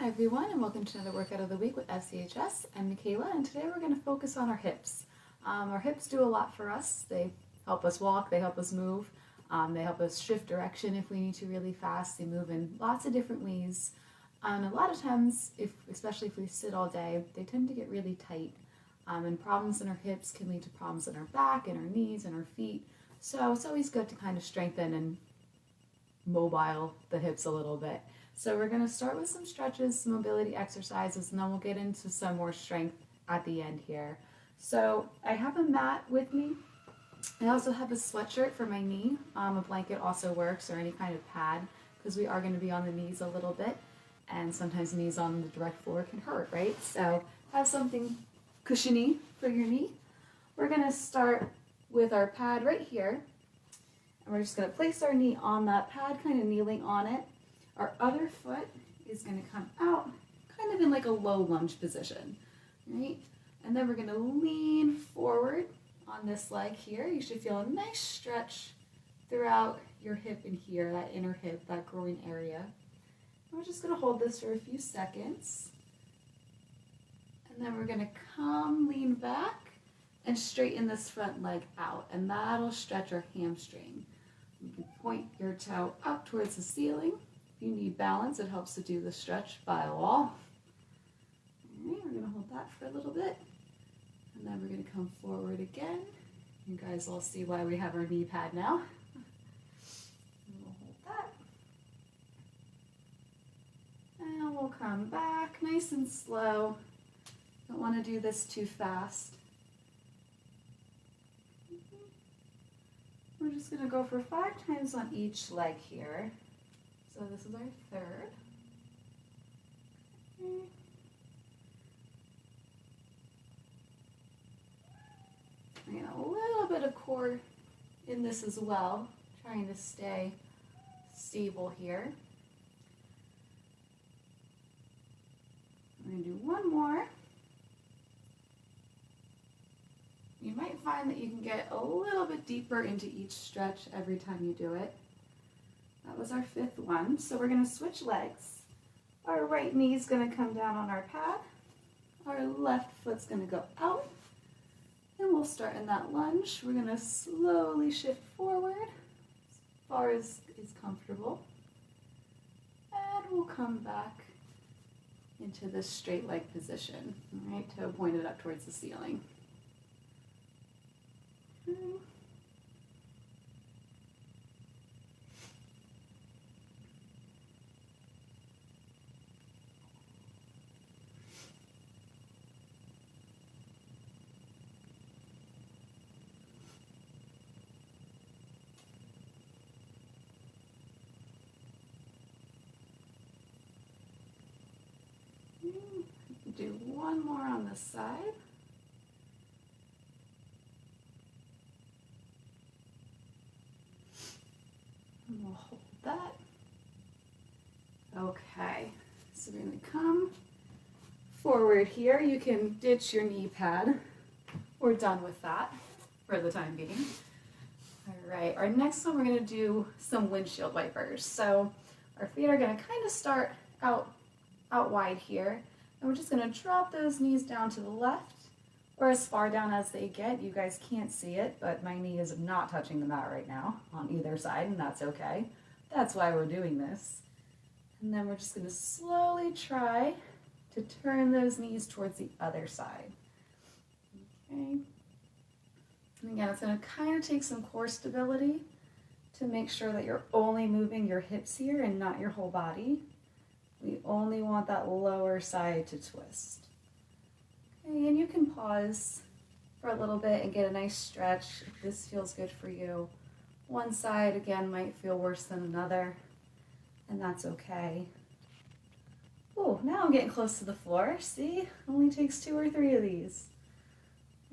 Hi everyone, and welcome to another workout of the week with FCHS. I'm Michaela, and today we're going to focus on our hips. Our hips do a lot for us. They help us walk, they help us move, they help us shift direction if we need to really fast. They move in lots of different ways. And a lot of times, especially if we sit all day, they tend to get really tight. And problems in our hips can lead to problems in our back, and our knees, and our feet. So it's always good to kind of strengthen and mobile the hips a little bit. So we're going to start with some stretches, some mobility exercises, and then we'll get into some more strength at the end here. So I have a mat with me. I also have a sweatshirt for my knee. A blanket also works, or any kind of pad, because we are going to be on the knees a little bit, and sometimes knees on the direct floor can hurt, right? So have something cushiony for your knee. We're going to start with our pad right here, and we're just going to place our knee on that pad, kind of kneeling on it. Our other foot is going to come out kind of in like a low lunge position, right? And then we're going to lean forward on this leg here. You should feel a nice stretch throughout your hip in here, that inner hip, that groin area. And we're just going to hold this for a few seconds. And then we're going to come, lean back, and straighten this front leg out. And that'll stretch our hamstring. You can point your toe up towards the ceiling. If you need balance, it helps to do the stretch by a wall. All right, we're going to hold that for a little bit. And then we're going to come forward again. You guys all see why we have our knee pad now. And we'll hold that. And we'll come back nice and slow. Don't want to do this too fast. We're just going to go for 5 times on each leg here. So this is our third. Okay. I get a little bit of core in this as well, trying to stay stable here. We're going to do one more. You might find that you can get a little bit deeper into each stretch every time you do it. That was our 5th one. So we're going to switch legs. Our right knee is going to come down on our pad. Our left foot's going to go out. And we'll start in that lunge. We're going to slowly shift forward as far as is comfortable. And we'll come back into this straight leg position. All right, toe pointed up towards the ceiling. Do one more on this side. And we'll hold that. Okay, so we're going to come forward here. You can ditch your knee pad. We're done with that for the time being. All right, our next one we're going to do some windshield wipers. So our feet are going to kind of start out wide here. And we're just going to drop those knees down to the left, or as far down as they get. You guys can't see it, but my knee is not touching the mat right now on either side, and that's okay. That's why we're doing this. And then we're just going to slowly try to turn those knees towards the other side. Okay. And again, it's going to kind of take some core stability to make sure that you're only moving your hips here and not your whole body. We only want that lower side to twist. Okay, and you can pause for a little bit and get a nice stretch if this feels good for you. One side, again, might feel worse than another, and that's okay. Oh, now I'm getting close to the floor. See? Only takes 2 or 3 of these.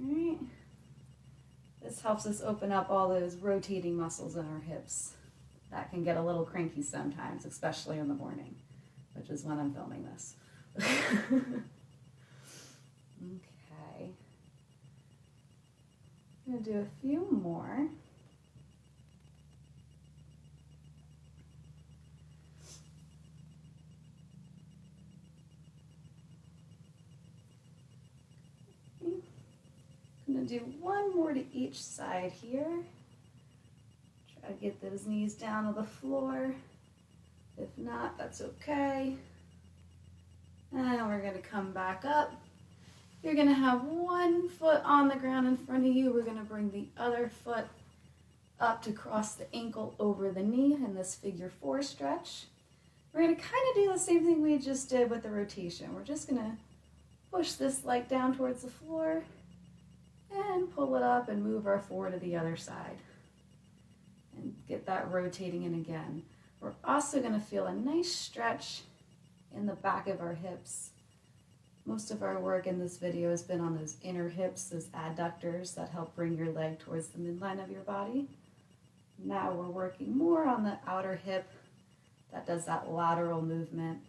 All right. This helps us open up all those rotating muscles in our hips. That can get a little cranky sometimes, especially in the morning, which is when I'm filming this. Okay. I'm going to do a few more. do one more to each side here. Try to get those knees down on the floor. If not, that's okay. And we're gonna come back up. You're gonna have one foot on the ground in front of you. We're gonna bring the other foot up to cross the ankle over the knee in this figure 4 stretch. We're gonna kind of do the same thing we just did with the rotation. We're just gonna push this leg down towards the floor and pull it up and move our forward to the other side. And get that rotating in again. We're also gonna feel a nice stretch in the back of our hips. Most of our work in this video has been on those inner hips, those adductors that help bring your leg towards the midline of your body. Now we're working more on the outer hip that does that lateral movement.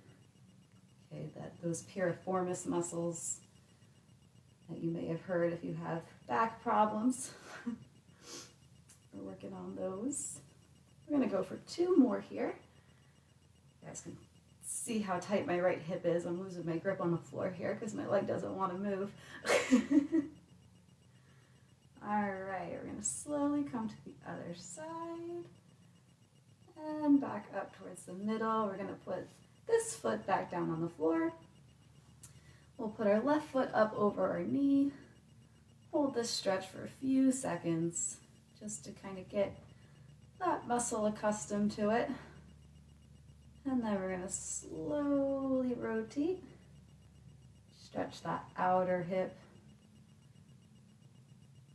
Okay, those piriformis muscles that you may have heard if you have back problems. We're working on those. We're gonna go for 2 more here. You guys can see how tight my right hip is. I'm losing my grip on the floor here because my leg doesn't want to move. All right, we're gonna slowly come to the other side and back up towards the middle. We're gonna put this foot back down on the floor. We'll put our left foot up over our knee. Hold this stretch for a few seconds just to kind of get that muscle accustomed to it. And then we're going to slowly rotate. Stretch that outer hip.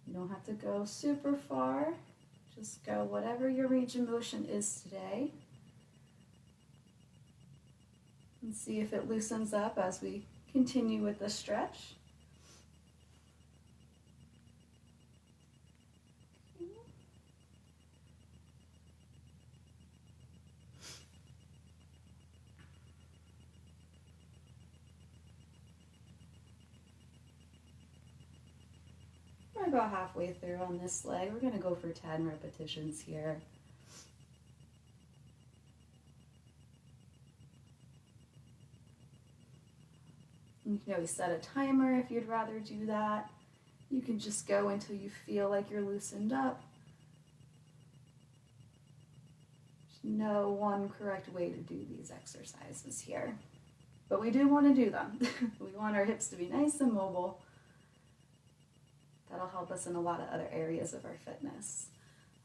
You don't have to go super far. Just go whatever your range of motion is today. And see if it loosens up as we continue with the stretch. We're about halfway through on this leg. We're going to go for 10 repetitions here. You can always set a timer if you'd rather do that. You can just go until you feel like you're loosened up. There's no one correct way to do these exercises here, but we do want to do them. We want our hips to be nice and mobile. That'll help us in a lot of other areas of our fitness.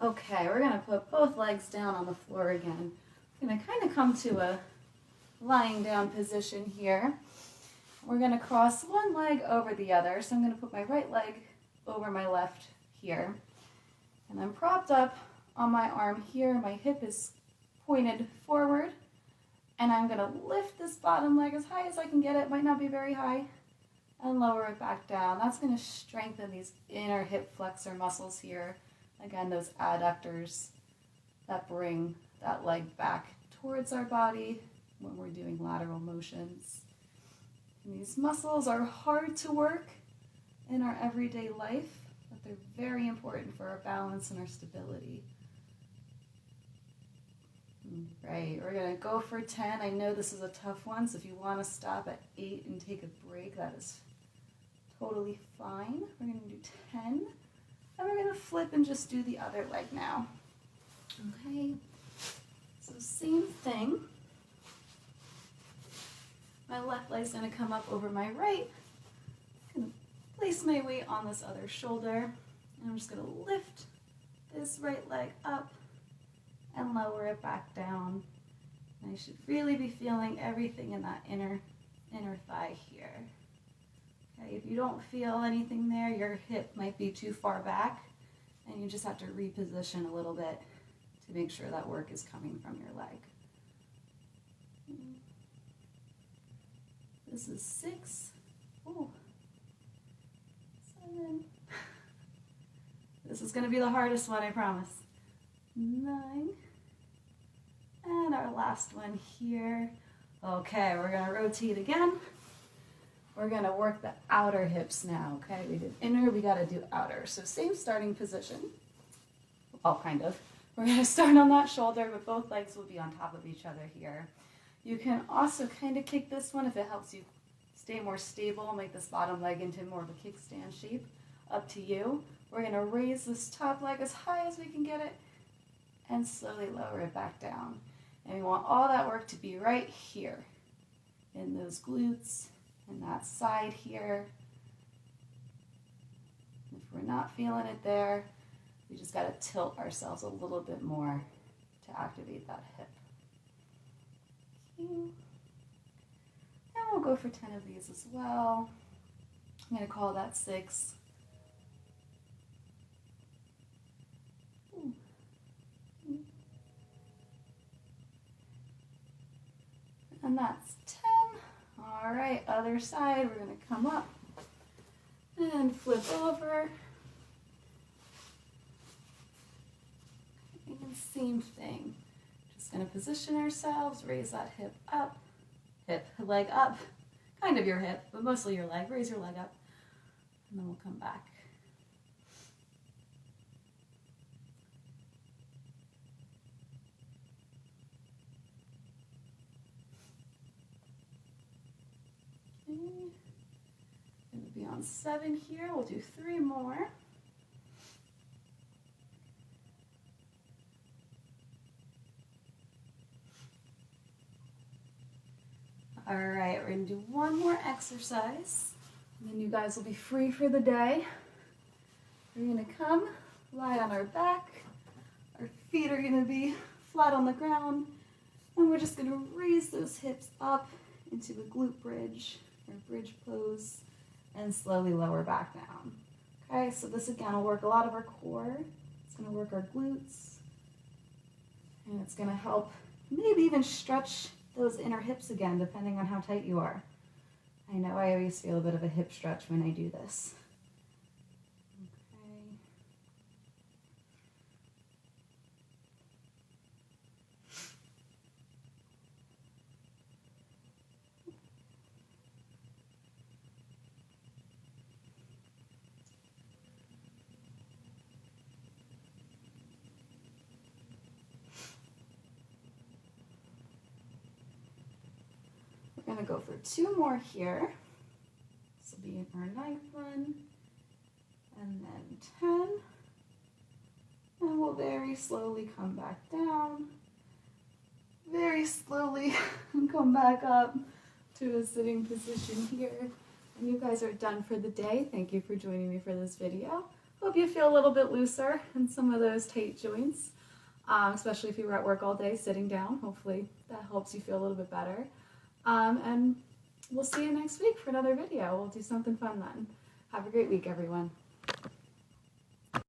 Okay, we're going to put both legs down on the floor again. I'm going to kind of come to a lying down position here. We're going to cross one leg over the other. So I'm going to put my right leg over my left here. And I'm propped up on my arm here. My hip is pointed forward. And I'm going to lift this bottom leg as high as I can get it. Might not be very high. And lower it back down. That's going to strengthen these inner hip flexor muscles here. Again, those adductors that bring that leg back towards our body when we're doing lateral motions. And these muscles are hard to work in our everyday life, but they're very important for our balance and our stability. Right, we're going to go for 10. I know this is a tough one, so if you want to stop at 8 and take a break, that is totally fine. We're going to do 10, and we're going to flip and just do the other leg now. Okay, so same thing. My left leg's going to come up over my right. I'm going to place my weight on this other shoulder, and I'm just going to lift this right leg up and lower it back down. And I should really be feeling everything in that inner thigh here. Okay, if you don't feel anything there, your hip might be too far back, and you just have to reposition a little bit to make sure that work is coming from your leg. This is 6, 7. This is going to be the hardest one, I promise. 9. And our last one here. Okay, we're going to rotate again. We're going to work the outer hips now, okay? We did inner, we got to do outer. So same starting position. Well, kind of. We're going to start on that shoulder, but both legs will be on top of each other here. You can also kind of kick this one if it helps you stay more stable, make this bottom leg into more of a kickstand shape. up to you. We're going to raise this top leg as high as we can get it and slowly lower it back down. And we want all that work to be right here in those glutes and that side here. If we're not feeling it there, we just got to tilt ourselves a little bit more to activate that hip. Okay. And we'll go for 10 of these as well. I'm going to call that 6. And that's 10. All right, other side, we're going to come up and flip over. And same thing. Just going to position ourselves, raise that hip up, leg up, kind of your hip, but mostly your leg. Raise your leg up, and then we'll come back. Going to be on 7 here. We'll do 3 more. All right, we're going to do one more exercise, and then you guys will be free for the day. We're going to come, lie on our back. Our feet are going to be flat on the ground, and we're just going to raise those hips up into a glute bridge or bridge pose and slowly lower back down. Okay, so this again will work a lot of our core. It's going to work our glutes, and it's going to help maybe even stretch those inner hips again, depending on how tight you are. I know I always feel a bit of a hip stretch when I do this. We're going to go for 2 more here. This will be our 9th one, and then 10. And we'll very slowly come back down, very slowly come back up to a sitting position here. And you guys are done for the day. Thank you for joining me for this video. Hope you feel a little bit looser in some of those tight joints, especially if you were at work all day sitting down. Hopefully that helps you feel a little bit better. And we'll see you next week for another video. We'll do something fun then. Have a great week, everyone.